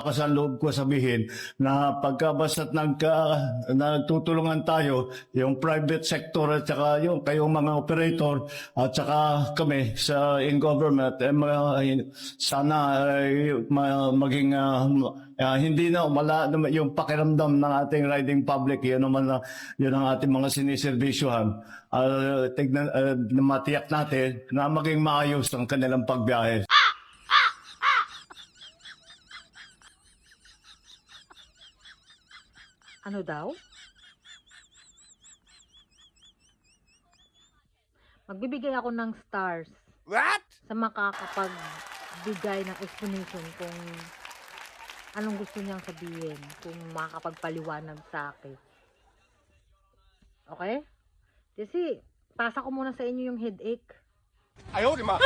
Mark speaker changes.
Speaker 1: Sa loob ko sabihin na pagka basta't nagtutulungan tayo, yung private sector at saka yung kayong mga operator at saka kami sa in government, sana maging hindi na umala yung pakiramdam ng ating riding public. Yun naman yun ang ating mga siniservisyohan. Matiyak natin na maging maayos ang kanilang pagbiyahe.
Speaker 2: Ano daw? Magbibigay ako ng stars.
Speaker 3: What?
Speaker 2: Sa makakapagbigay ng explanation kung anong gusto niyang sabihin, kung makakapagpaliwanag sa akin. Okay? Kasi, pasa ko muna sa inyo yung headache.
Speaker 3: Ayaw, di ma.